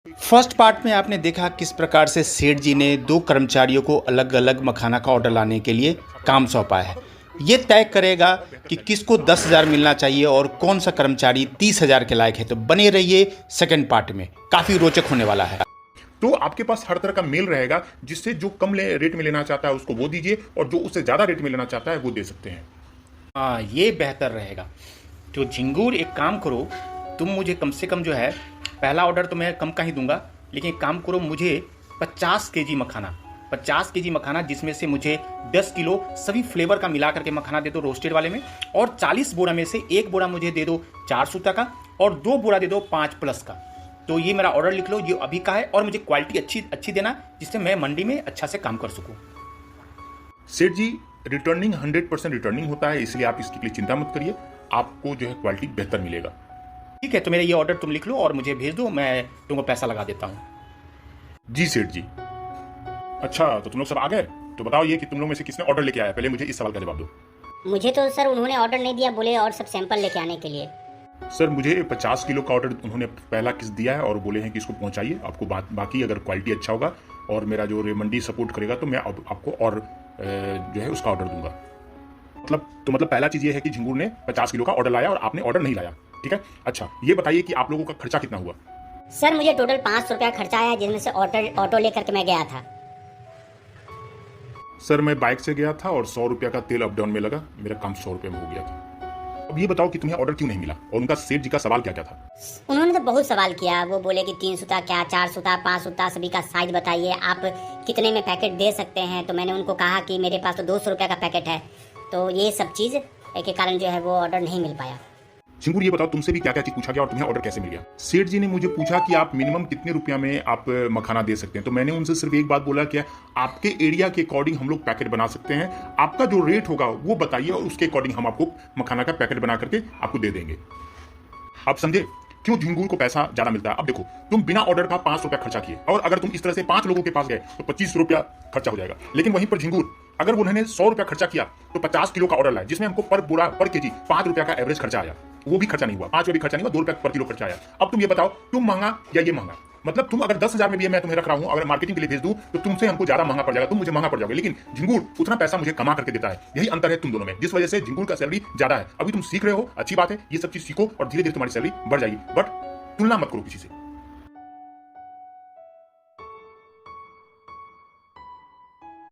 First part में आपने देखा किस प्रकार से सेठ जी ने दो कर्मचारियों को अलग अलग मखाना का ऑर्डर लाने के लिए काम सौंपा है। ये तय करेगा कि किसको 10,000 मिलना चाहिए और कौन सा कर्मचारी 30,000 के लायक है। तो बने रहिए सेकंड पार्ट में, काफ़ी रोचक होने वाला है। तो आपके पास हर तरह का मेल रहेगा, जिससे जो कम रेट में लेना चाहता है उसको वो दीजिए और जो उससे ज़्यादा रेट में लेना चाहता है वो दे सकते हैं। हाँ, ये बेहतर रहेगा। तो झिंगूर एक काम करो, तुम मुझे कम से कम जो है पहला ऑर्डर तो मैं कम का ही दूंगा, लेकिन एक काम करो, मुझे 50 केजी मखाना जिसमें से मुझे 10 किलो सभी फ्लेवर का मिला करके मखाना दे दो रोस्टेड वाले में, और 40 बोरा में से एक बोरा मुझे दे दो 4 सूता का और 2 बोरा दे दो 5+ का। तो ये मेरा ऑर्डर लिख लो, ये अभी का है, और मुझे क्वालिटी अच्छी देना जिससे मैं मंडी में अच्छा से काम कर सकूँ। सेठ जी, रिटर्निंग 100% रिटर्निंग होता है, इसलिए आप इसके लिए चिंता मत करिए, आपको जो है क्वालिटी बेहतर मिलेगा। ठीक है, तो मेरा ये ऑर्डर तुम लिख लो और मुझे भेज दो, मैं तुमको पैसा लगा देता हूँ। जी सेठ जी। अच्छा, तो तुम लोग सब आ गए? तो बताओ ये कि तुम लोग में से किसने ऑर्डर लेके आया, पहले मुझे इस सवाल का जवाब दो। मुझे तो सर उन्होंने ऑर्डर नहीं दिया, बोले और सब सैंपल लेके आने के लिए। सर, मुझे 50 किलो का ऑर्डर उन्होंने पहला किस दिया है और बोले हैं कि इसको पहुंचाइए आपको। बाकी अगर क्वालिटी अच्छा होगा और मेरा जो मंडी सपोर्ट करेगा तो मैं आपको और जो है उसका ऑर्डर दूंगा। मतलब पहला चीज ये है कि झिंगूर ने 50 किलो का ऑर्डर लाया और आपने ऑर्डर नहीं लाया, ठीक है। अच्छा, ये बताइए कि आप लोगों का खर्चा कितना हुआ? सर, मुझे टोटल 500 रुपया खर्चा आया, जिसमें से ऑटो लेकर के मैं गया था। सर, मैं बाइक से गया था और 100 रुपया का तेल अप डाउन में लगा, मेरा काम 100 रुपये में हो गया था। अब ये बताओ कि तुम्हें ऑर्डर क्यों नहीं मिला, और उनका सेठ जी का सवाल क्या क्या था? उन्होंने तो बहुत सवाल किया, वो बोले कि 3 सूता क्या, 4 सूता, 5 सूता, सभी का साइज बताइए, आप कितने में पैकेट दे सकते हैं। तो मैंने उनको कहा कि मेरे पास तो 200 रुपया का पैकेट है। तो ये सब चीज़ के कारण जो है वो ऑर्डर नहीं मिल पाया। झिंगूर, ये बताओ तुमसे भी क्या क्या चीज पूछा गया और तुम्हें ऑर्डर कैसे मिल गया? सेठ जी ने मुझे पूछा कि आप मिनिमम कितने रुपया में आप मखाना दे सकते हैं। तो मैंने उनसे सिर्फ एक बात बोला कि आपके एरिया के अकॉर्डिंग हम लोग पैकेट बना सकते हैं, आपका जो रेट होगा वो बताइए और उसके अकॉर्डिंग हम आपको मखाना का पैकेट बना करके आपको दे देंगे। आप समझे क्यों झिंगूर को पैसा ज्यादा मिलता है? अब देखो, तुम बिना ऑर्डर का 5 रुपया खर्चा किए और अगर तुम इस तरह से 5 लोगों के पास गए तो 25 रुपया खर्चा हो जाएगा। लेकिन वहीं पर झिंगूर, अगर उन्होंने 100 रुपया खर्चा किया तो 50 किलो का ऑर्डर लाया, जिसमें हमको पर केजी 5 रुपया का एवरेज खर्चा आया। वो भी खर्चा नहीं हुआ, 5 रुपये भी खर्चा नहीं हुआ, 2 रुपया पर किलो खर्चा आया। अब तुम ये बताओ, तुम महंगा या ये महंगा? मतलब तुम अगर 10,000 में भी मैं तुम्हें रख रहा हूं, अगर मार्केटिंग के लिए भेज दूं तो तुमसे हमको ज्यादा महंगा पड़ जाएगा, तुम मुझे महंगा पड़ जाओगे। लेकिन झिंगूर उतना पैसा मुझे कमा करके देता है, यही अंतर है तुम दोनों में, जिस वजह से झिंगूर का सैलरी ज्यादा है। अभी तुम सीख रहे हो, अच्छी बात है, ये सब चीज सीखो और धीरे धीरे तुम्हारी सैलरी बढ़ जाएगी, बट तुलना मत करो किसी से।